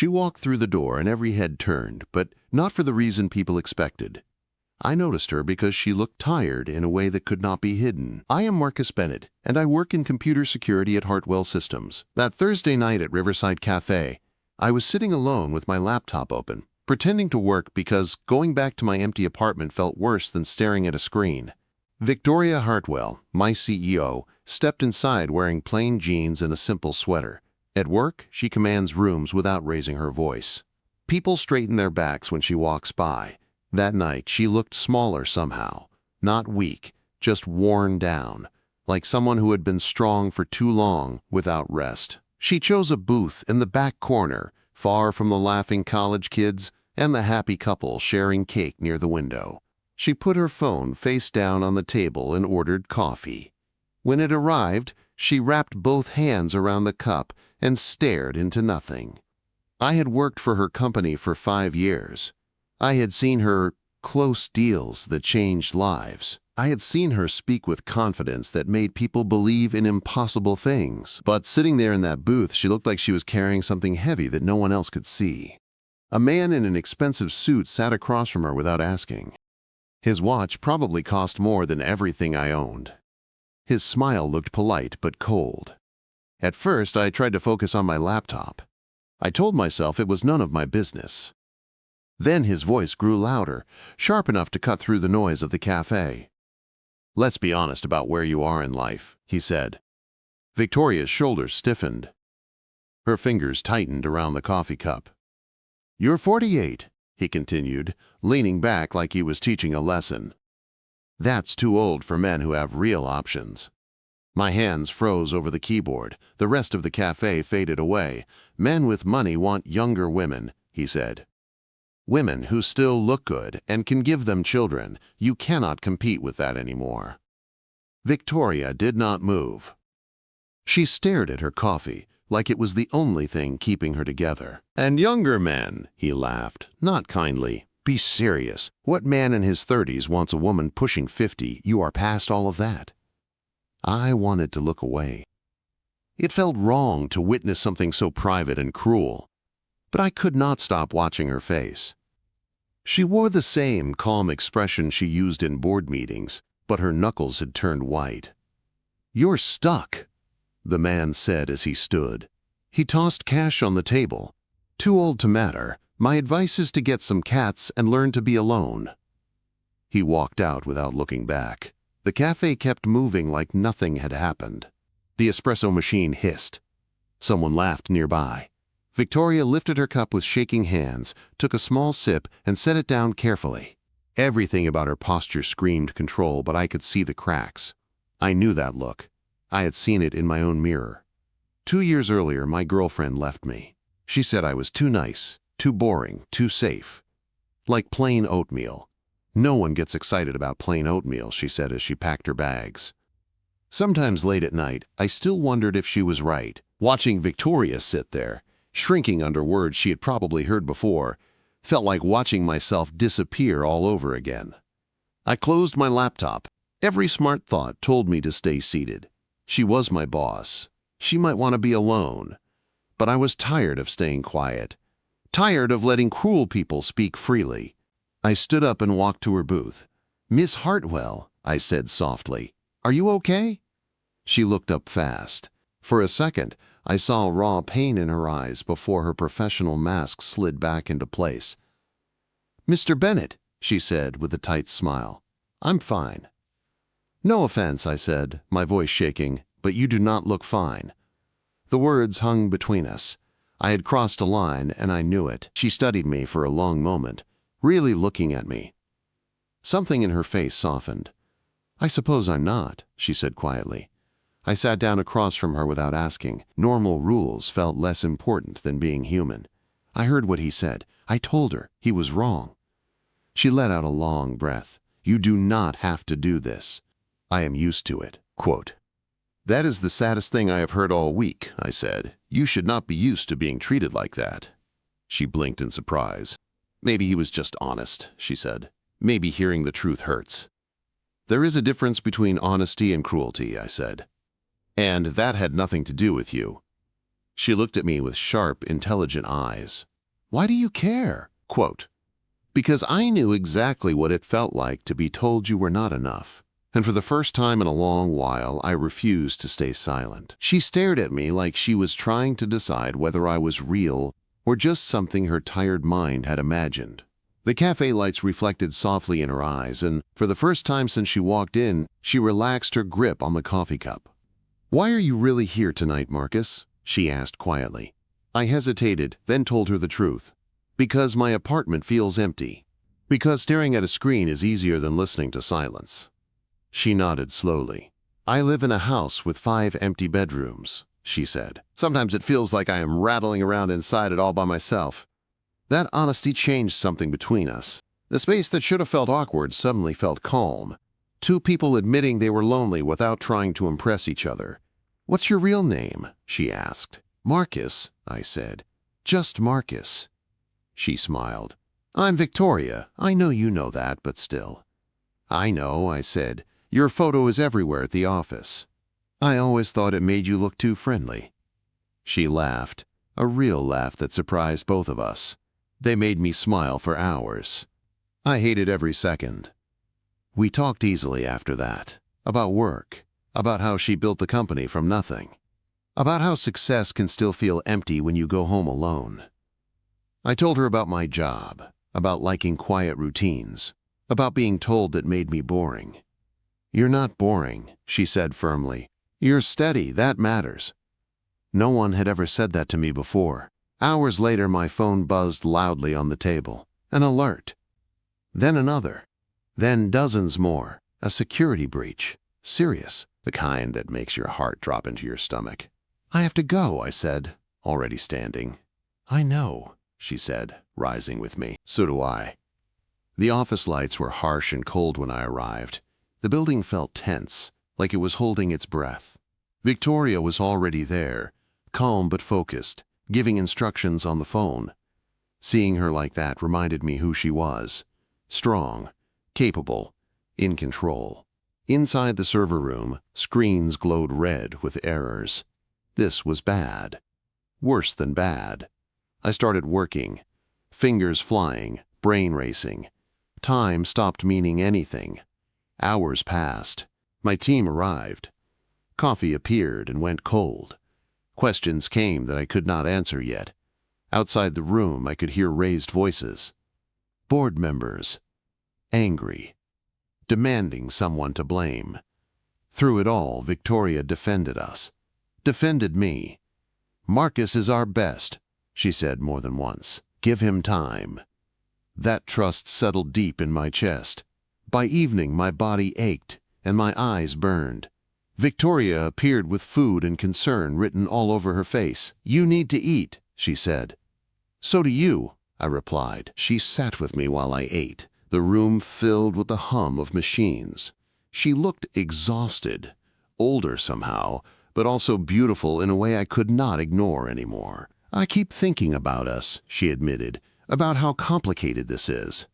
She walked through the door and every head turned, but not for the reason people expected. I noticed her because she looked tired in a way that could not be hidden. I am Marcus Bennett, and I work in computer security at Hartwell Systems. That Thursday night at Riverside Cafe, I was sitting alone with my laptop open, pretending to work because going back to my empty apartment felt worse than staring at a screen. Victoria Hartwell, my CEO, stepped inside wearing plain jeans and a simple sweater. At work, she commands rooms without raising her voice. People straighten their backs when she walks by. That night, she looked smaller somehow. Not weak, just worn down, like someone who had been strong for too long without rest. She chose a booth in the back corner, far from the laughing college kids and the happy couple sharing cake near the window. She put her phone face down on the table and ordered coffee. When it arrived, she wrapped both hands around the cup and stared into nothing. I had worked for her company for 5 years. I had seen her close deals that changed lives. I had seen her speak with confidence that made people believe in impossible things. But sitting there in that booth, she looked like she was carrying something heavy that no one else could see. A man in an expensive suit sat across from her without asking. His watch probably cost more than everything I owned. His smile looked polite but cold. At first, I tried to focus on my laptop. I told myself it was none of my business. Then his voice grew louder, sharp enough to cut through the noise of the cafe. "Let's be honest about where you are in life," he said. Victoria's shoulders stiffened. Her fingers tightened around the coffee cup. "You're 48, he continued, leaning back like he was teaching a lesson. "That's too old for men who have real options." My hands froze over the keyboard. The rest of the cafe faded away. "Men with money want younger women," he said. "Women who still look good and can give them children. You cannot compete with that anymore." Victoria did not move. She stared at her coffee like it was the only thing keeping her together. "And younger men," he laughed, not kindly. "Be serious. What man in his 30s wants a woman pushing 50? You are past all of that." I wanted to look away. It felt wrong to witness something so private and cruel, but I could not stop watching her face. She wore the same calm expression she used in board meetings, but her knuckles had turned white. "You're stuck," the man said as he stood. He tossed cash on the table. "Too old to matter. My advice is to get some cats and learn to be alone." He walked out without looking back. The cafe kept moving like nothing had happened. The espresso machine hissed. Someone laughed nearby. Victoria lifted her cup with shaking hands, took a small sip, and set it down carefully. Everything about her posture screamed control, but I could see the cracks. I knew that look. I had seen it in my own mirror. 2 years earlier, my girlfriend left me. She said I was too nice, too boring, too safe. Like plain oatmeal. "No one gets excited about plain oatmeal," she said as she packed her bags. Sometimes late at night, I still wondered if she was right. Watching Victoria sit there, shrinking under words she had probably heard before, felt like watching myself disappear all over again. I closed my laptop. Every smart thought told me to stay seated. She was my boss. She might want to be alone. But I was tired of staying quiet. Tired of letting cruel people speak freely. I stood up and walked to her booth. "Miss Hartwell," I said softly, "are you okay?" She looked up fast. For a second, I saw raw pain in her eyes before her professional mask slid back into place. "Mr. Bennett," she said with a tight smile, "I'm fine." "No offense," I said, my voice shaking, "but you do not look fine." The words hung between us. I had crossed a line, and I knew it. She studied me for a long moment, really looking at me. Something in her face softened. "I suppose I'm not," she said quietly. I sat down across from her without asking. Normal rules felt less important than being human. I heard what he said. I told her he was wrong. She let out a long breath. "You do not have to do this. I am used to it." Quote. "That is the saddest thing I have heard all week," I said. "You should not be used to being treated like that." She blinked in surprise. "Maybe he was just honest," she said. "Maybe hearing the truth hurts." "There is a difference between honesty and cruelty," I said. "And that had nothing to do with you." She looked at me with sharp, intelligent eyes. Why do you care? Quote, because I knew exactly what it felt like to be told you were not enough. And for the first time in a long while, I refused to stay silent. She stared at me like she was trying to decide whether I was real or just something her tired mind had imagined. The cafe lights reflected softly in her eyes, and for the first time since she walked in, she relaxed her grip on the coffee cup. Why are you really here tonight, Marcus? She asked quietly. I hesitated, then told her the truth. Because my apartment feels empty. Because staring at a screen is easier than listening to silence. She nodded slowly. I live in a house with 5 empty bedrooms, she said. Sometimes it feels like I am rattling around inside it all by myself. That honesty changed something between us. The space that should have felt awkward suddenly felt calm. 2 people admitting they were lonely without trying to impress each other. What's your real name? She asked. Marcus, I said. Just Marcus. She smiled. I'm Victoria. I know you know that, but still. I know, I said. Your photo is everywhere at the office. I always thought it made you look too friendly. She laughed, a real laugh that surprised both of us. They made me smile for hours. I hated every second. We talked easily after that, about work, about how she built the company from nothing, about how success can still feel empty when you go home alone. I told her about my job, about liking quiet routines, about being told it made me boring. You're not boring, she said firmly. You're steady, that matters. No one had ever said that to me before. Hours later, my phone buzzed loudly on the table. An alert. Then another. Then dozens more. A security breach. Serious. The kind that makes your heart drop into your stomach. I have to go, I said, already standing. I know, she said, rising with me. So do I. The office lights were harsh and cold when I arrived. The building felt tense, like it was holding its breath. Victoria was already there, calm but focused, giving instructions on the phone. Seeing her like that reminded me who she was. Strong, capable, in control. Inside the server room, screens glowed red with errors. This was bad. Worse than bad. I started working. Fingers flying, brain racing. Time stopped meaning anything. Hours passed. My team arrived. Coffee appeared and went cold. Questions came that I could not answer yet. Outside the room, I could hear raised voices. Board members. Angry. Demanding someone to blame. Through it all, Victoria defended us. Defended me. Marcus is our best, she said more than once. Give him time. That trust settled deep in my chest. By evening, my body ached and my eyes burned. Victoria appeared with food and concern written all over her face. You need to eat, she said. So do you, I replied. She sat with me while I ate, the room filled with the hum of machines. She looked exhausted, older somehow, but also beautiful in a way I could not ignore anymore. I keep thinking about us, she admitted, about how complicated this is.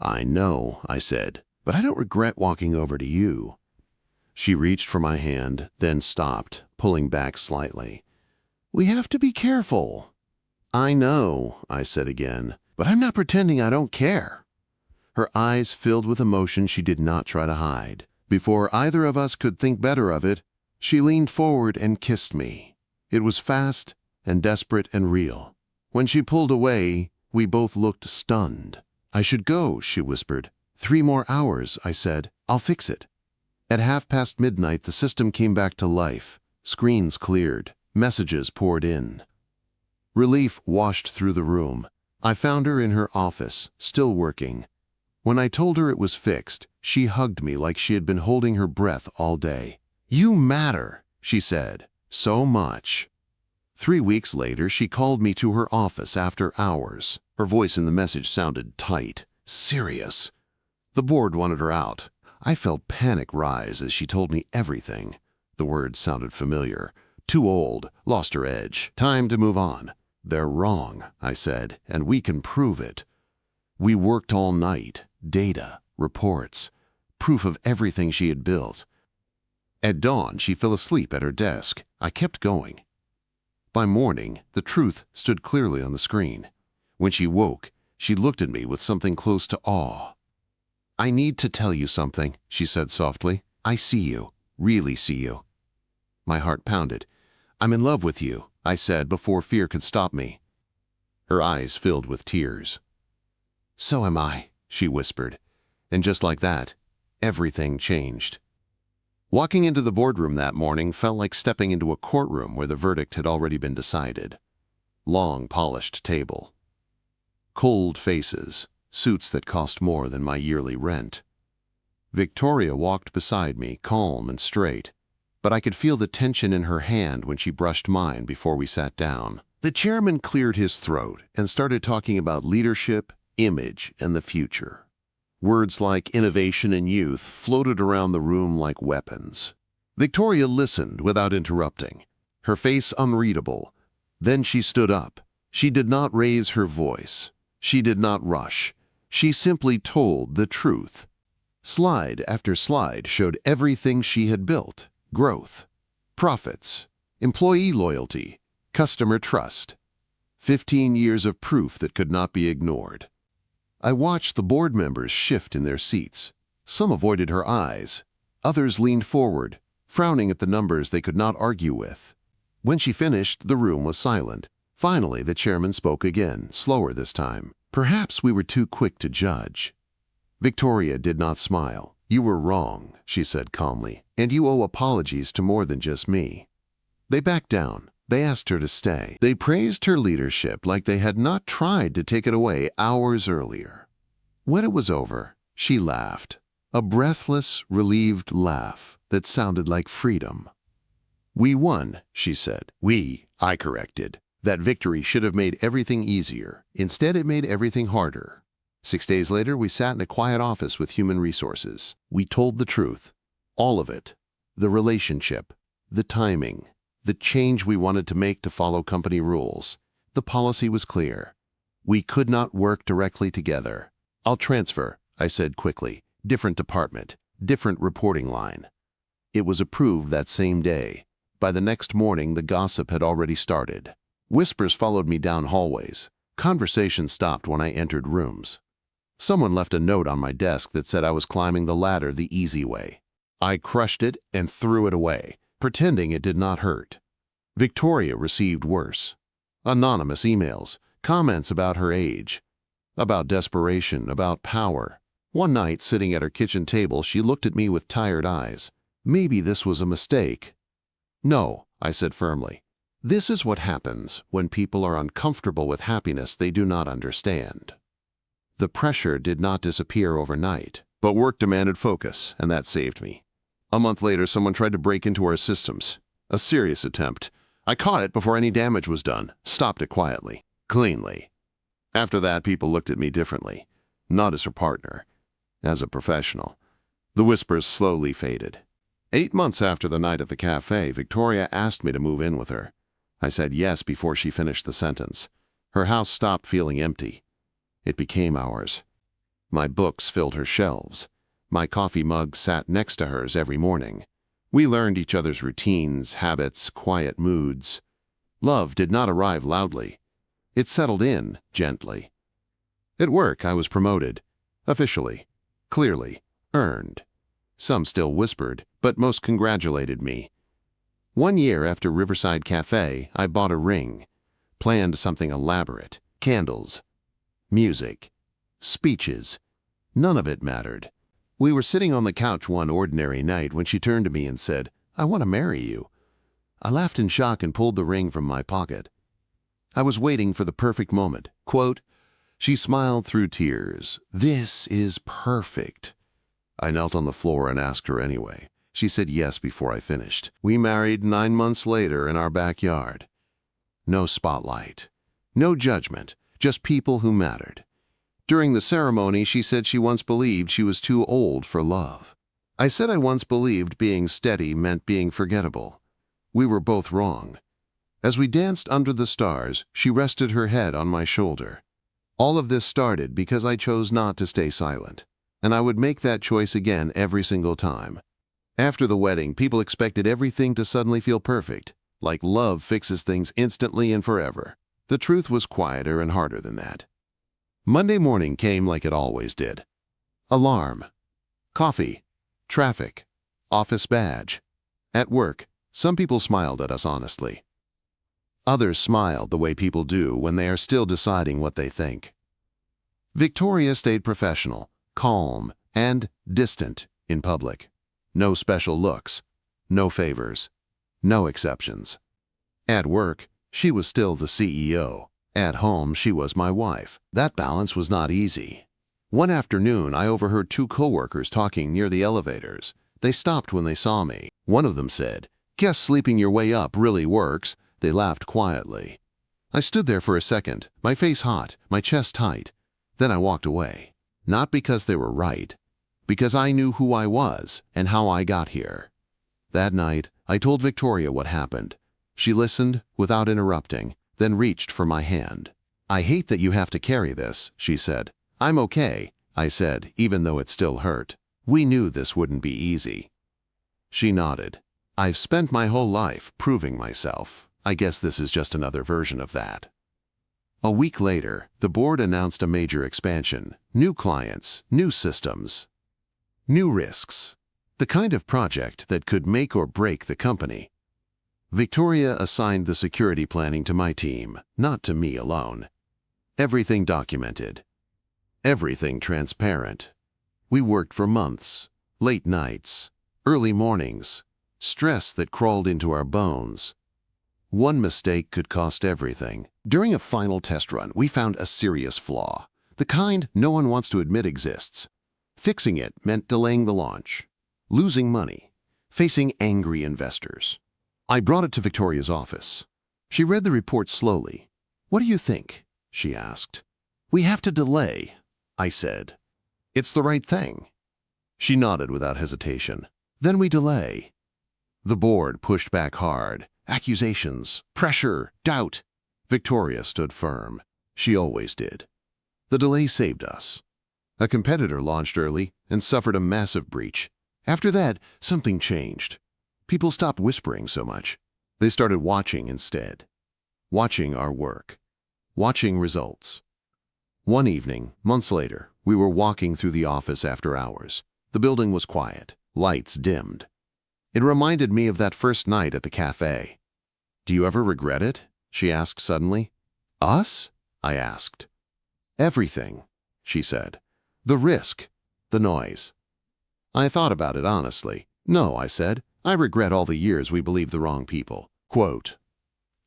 I know, I said, but I don't regret walking over to you. She reached for my hand, then stopped, pulling back slightly. We have to be careful. I know, I said again, but I'm not pretending I don't care. Her eyes filled with emotion she did not try to hide. Before either of us could think better of it, she leaned forward and kissed me. It was fast and desperate and real. When she pulled away, we both looked stunned. I should go, she whispered. 3 more hours, I said. I'll fix it. At midnight, the system came back to life. Screens cleared. Messages poured in. Relief washed through the room. I found her in her office, still working. When I told her it was fixed, she hugged me like she had been holding her breath all day. You matter, she said. So much. 3 weeks later, she called me to her office after hours. Her voice in the message sounded tight, serious. The board wanted her out. I felt panic rise as she told me everything. The words sounded familiar. Too old, lost her edge, time to move on. They're wrong, I said, and we can prove it. We worked all night, data, reports, proof of everything she had built. At dawn, she fell asleep at her desk. I kept going. By morning, the truth stood clearly on the screen. When she woke, she looked at me with something close to awe. "I need to tell you something," she said softly. "I see you, really see you." My heart pounded. "I'm in love with you," I said before fear could stop me. Her eyes filled with tears. "So am I," she whispered. And just like that, everything changed. Walking into the boardroom that morning felt like stepping into a courtroom where the verdict had already been decided. Long, polished table. Cold faces, suits that cost more than my yearly rent. Victoria walked beside me, calm and straight, but I could feel the tension in her hand when she brushed mine before we sat down. The chairman cleared his throat and started talking about leadership, image, and the future. Words like innovation and youth floated around the room like weapons. Victoria listened without interrupting, her face unreadable. Then she stood up. She did not raise her voice. She did not rush. She simply told the truth. Slide after slide showed everything she had built: growth, profits, employee loyalty, customer trust. 15 years of proof that could not be ignored. I watched the board members shift in their seats. Some avoided her eyes. Others leaned forward, frowning at the numbers they could not argue with. When she finished, the room was silent. Finally, the chairman spoke again, slower this time. "Perhaps we were too quick to judge." Victoria did not smile. "You were wrong," she said calmly, "and you owe apologies to more than just me." They backed down. They asked her to stay. They praised her leadership like they had not tried to take it away hours earlier. When it was over, she laughed. A breathless, relieved laugh that sounded like freedom. "We won," she said. "We," I corrected. That victory should have made everything easier. Instead, it made everything harder. 6 days later, we sat in a quiet office with human resources. We told the truth. All of it. The relationship. The timing. The change we wanted to make to follow company rules. The policy was clear. We could not work directly together. "I'll transfer," I said quickly. "Different department. Different reporting line." It was approved that same day. By the next morning, the gossip had already started. Whispers followed me down hallways. Conversation stopped when I entered rooms. Someone left a note on my desk that said I was climbing the ladder the easy way. I crushed it and threw it away, pretending it did not hurt. Victoria received worse. Anonymous emails, comments about her age, about desperation, about power. One night, sitting at her kitchen table, she looked at me with tired eyes. Maybe this was a mistake. "No," I said firmly. "This is what happens when people are uncomfortable with happiness they do not understand." The pressure did not disappear overnight, but work demanded focus, and that saved me. A month later, someone tried to break into our systems. A serious attempt. I caught it before any damage was done, stopped it quietly, cleanly. After that, people looked at me differently, not as her partner, as a professional. The whispers slowly faded. 8 months after the night at the café, Victoria asked me to move in with her. I said yes before she finished the sentence. Her house stopped feeling empty. It became ours. My books filled her shelves. My coffee mug sat next to hers every morning. We learned each other's routines, habits, quiet moods. Love did not arrive loudly. It settled in gently. At work, I was promoted. Officially. Clearly. Earned. Some still whispered, but most congratulated me. 1 year after Riverside Cafe, I bought a ring. Planned something elaborate. Candles. Music. Speeches. None of it mattered. We were sitting on the couch one ordinary night when she turned to me and said, "I want to marry you." I laughed in shock and pulled the ring from my pocket. I was waiting for the perfect moment. Quote, she smiled through tears. "This is perfect." I knelt on the floor and asked her anyway. She said yes before I finished. We married 9 months later in our backyard. No spotlight. No judgment. Just people who mattered. During the ceremony, she said she once believed she was too old for love. I said I once believed being steady meant being forgettable. We were both wrong. As we danced under the stars, she rested her head on my shoulder. All of this started because I chose not to stay silent, and I would make that choice again every single time. After the wedding, people expected everything to suddenly feel perfect, like love fixes things instantly and forever. The truth was quieter and harder than that. Monday morning came like it always did. Alarm. Coffee. Traffic. Office badge. At work, some people smiled at us honestly. Others smiled the way people do when they are still deciding what they think. Victoria stayed professional, calm, and distant in public. No special looks, no favors, no exceptions. At work, she was still the CEO. At home, she was my wife. That balance was not easy. One afternoon, I overheard two coworkers talking near the elevators. They stopped when they saw me. One of them said, "Guess sleeping your way up really works." They laughed quietly. I stood there for a second, my face hot, my chest tight. Then I walked away. Not because they were right, because I knew who I was and how I got here. That night, I told Victoria what happened. She listened without interrupting, then reached for my hand. "I hate that you have to carry this," she said. "I'm okay," I said, even though it still hurt. We knew this wouldn't be easy. She nodded. "I've spent my whole life proving myself. I guess this is just another version of that." A week later, the board announced a major expansion. New clients, new systems, new risks. The kind of project that could make or break the company. Victoria assigned the security planning to my team, not to me alone. Everything documented. Everything transparent. We worked for months, late nights, early mornings, stress that crawled into our bones. One mistake could cost everything. During a final test run, we found a serious flaw, the kind no one wants to admit exists. Fixing it meant delaying the launch, losing money, facing angry investors. I brought it to Victoria's office. She read the report slowly. "What do you think?" she asked. "We have to delay," I said. "It's the right thing." She nodded without hesitation. "Then we delay." The board pushed back hard. Accusations, pressure, doubt. Victoria stood firm. She always did. The delay saved us. A competitor launched early and suffered a massive breach. After that, something changed. People stopped whispering so much. They started watching instead. Watching our work. Watching results. One evening, months later, we were walking through the office after hours. The building was quiet, lights dimmed. It reminded me of that first night at the café. "Do you ever regret it?" she asked suddenly. "Us?" I asked. "Everything," she said. "The risk, the noise." I thought about it honestly. "No," I said. "I regret all the years we believed the wrong people." Quote.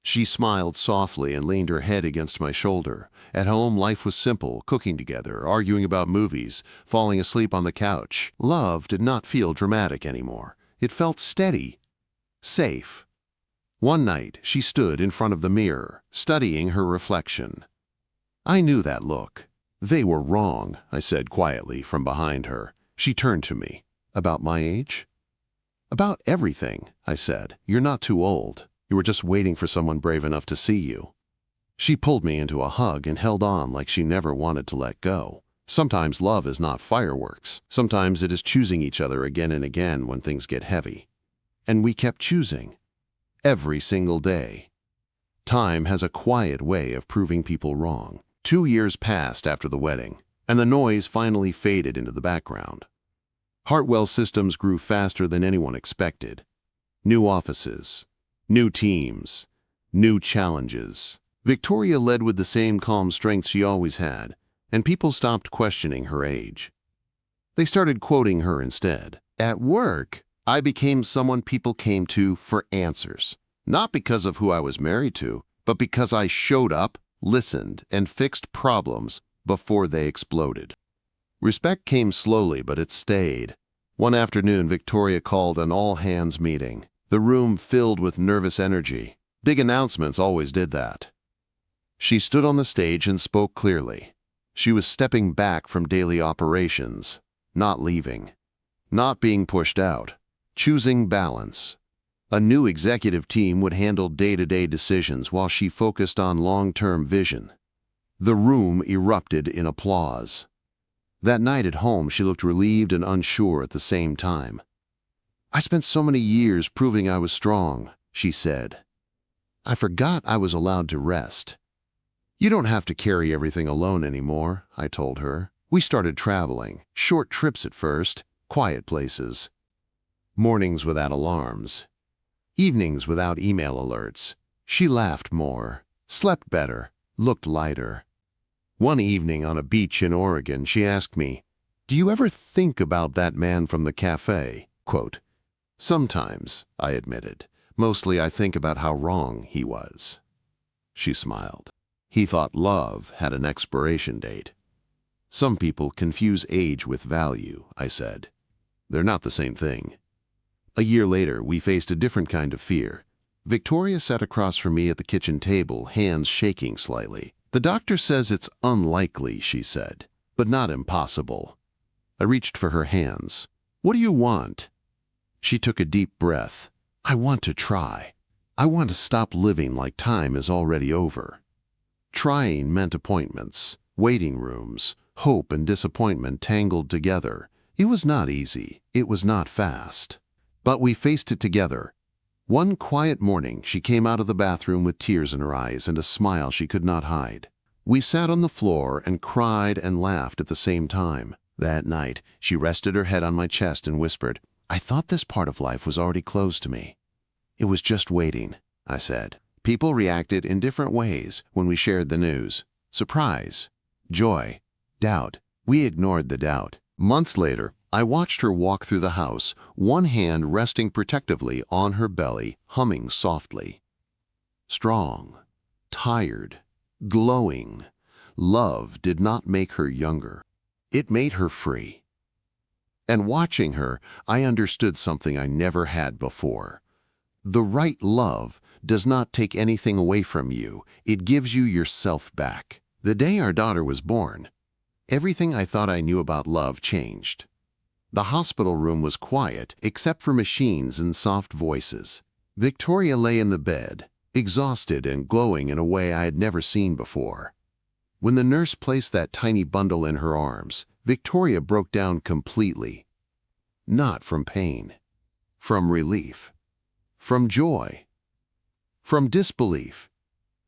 She smiled softly and leaned her head against my shoulder. At home, life was simple, cooking together, arguing about movies, falling asleep on the couch. Love did not feel dramatic anymore. It felt steady, safe. One night, she stood in front of the mirror, studying her reflection. I knew that look. "They were wrong," I said quietly from behind her. She turned to me. "About my age?" "About everything," I said. "You're not too old. You were just waiting for someone brave enough to see you." She pulled me into a hug and held on like she never wanted to let go. Sometimes love is not fireworks. Sometimes it is choosing each other again and again when things get heavy. And we kept choosing. Every single day. Time has a quiet way of proving people wrong. 2 years passed after the wedding, and the noise finally faded into the background. Hartwell Systems grew faster than anyone expected. New offices, new teams, new challenges. Victoria led with the same calm strength she always had, and people stopped questioning her age. They started quoting her instead. At work, I became someone people came to for answers. Not because of who I was married to, but because I showed up, listened, and fixed problems before they exploded. Respect came slowly, but it stayed. One afternoon, Victoria called an all-hands meeting. The room filled with nervous energy. Big announcements always did that. She stood on the stage and spoke clearly. She was stepping back from daily operations, not leaving, not being pushed out, choosing balance. A new executive team would handle day-to-day decisions while she focused on long-term vision. The room erupted in applause. That night at home, she looked relieved and unsure at the same time. "I spent so many years proving I was strong," she said. "I forgot I was allowed to rest." You don't have to carry everything alone anymore, I told her. We started traveling, short trips at first, quiet places. Mornings without alarms. Evenings without email alerts. She laughed more, slept better, looked lighter. One evening on a beach in Oregon, she asked me, "Do you ever think about that man from the cafe?" Quote, "Sometimes," I admitted. "Mostly I think about how wrong he was." She smiled. He thought love had an expiration date. Some people confuse age with value, I said. They're not the same thing. A year later, we faced a different kind of fear. Victoria sat across from me at the kitchen table, hands shaking slightly. "The doctor says it's unlikely," she said, "but not impossible." I reached for her hands. "What do you want?" She took a deep breath. "I want to try. I want to stop living like time is already over." Trying meant appointments, waiting rooms, hope and disappointment tangled together. It was not easy. It was not fast. But we faced it together. One quiet morning, she came out of the bathroom with tears in her eyes and a smile she could not hide. We sat on the floor and cried and laughed at the same time. That night, she rested her head on my chest and whispered, "I thought this part of life was already closed to me." "It was just waiting," I said. People reacted in different ways when we shared the news. Surprise, joy, doubt. We ignored the doubt. Months later, I watched her walk through the house, one hand resting protectively on her belly, humming softly. Strong, tired, glowing. Love did not make her younger. It made her free. And watching her, I understood something I never had before. The right love does not take anything away from you. It gives you yourself back. The day our daughter was born, everything I thought I knew about love changed. The hospital room was quiet, except for machines and soft voices. Victoria lay in the bed, exhausted and glowing in a way I had never seen before. When the nurse placed that tiny bundle in her arms, Victoria broke down completely. Not from pain, from relief, from joy, from disbelief.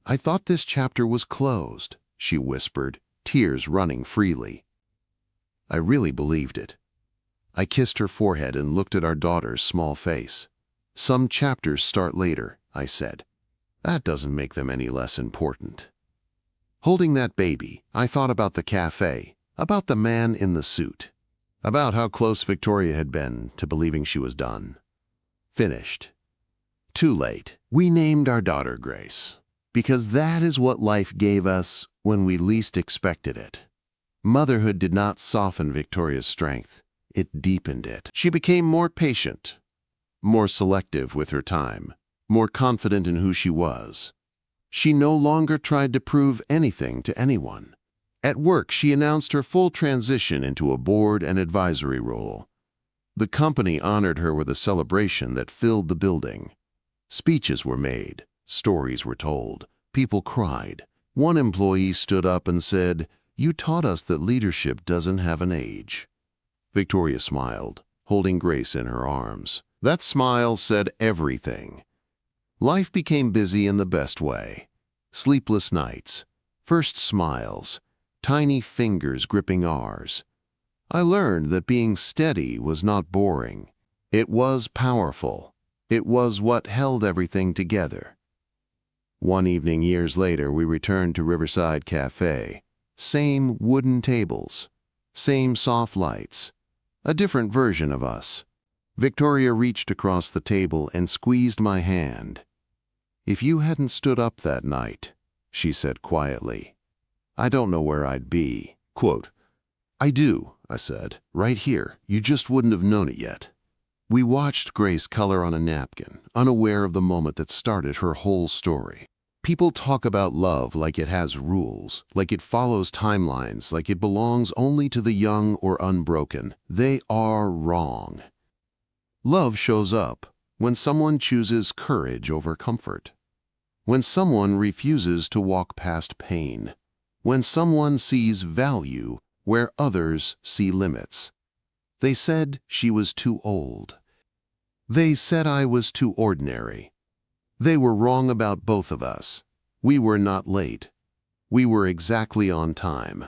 "I thought this chapter was closed," she whispered, tears running freely. I really believed it. I kissed her forehead and looked at our daughter's small face. "Some chapters start later," I said. "That doesn't make them any less important." Holding that baby, I thought about the cafe, about the man in the suit, about how close Victoria had been to believing she was done. Finished. Too late. We named our daughter Grace, because that is what life gave us when we least expected it. Motherhood did not soften Victoria's strength. It deepened it. She became more patient, more selective with her time, more confident in who she was. She no longer tried to prove anything to anyone. At work, she announced her full transition into a board and advisory role. The company honored her with a celebration that filled the building. Speeches were made, stories were told, people cried. One employee stood up and said, "You taught us that leadership doesn't have an age." Victoria smiled, holding Grace in her arms. That smile said everything. Life became busy in the best way. Sleepless nights, first smiles, tiny fingers gripping ours. I learned that being steady was not boring. It was powerful. It was what held everything together. One evening years later, we returned to Riverside Cafe. Same wooden tables, same soft lights, a different version of us. Victoria reached across the table and squeezed my hand. "If you hadn't stood up that night," she said quietly, "I don't know where I'd be." Quote, "I do," I said, "right here. You just wouldn't have known it yet." We watched Grace color on a napkin, unaware of the moment that started her whole story. People talk about love like it has rules, like it follows timelines, like it belongs only to the young or unbroken. They are wrong. Love shows up when someone chooses courage over comfort, when someone refuses to walk past pain, when someone sees value where others see limits. They said she was too old. They said I was too ordinary. They were wrong about both of us. We were not late. We were exactly on time.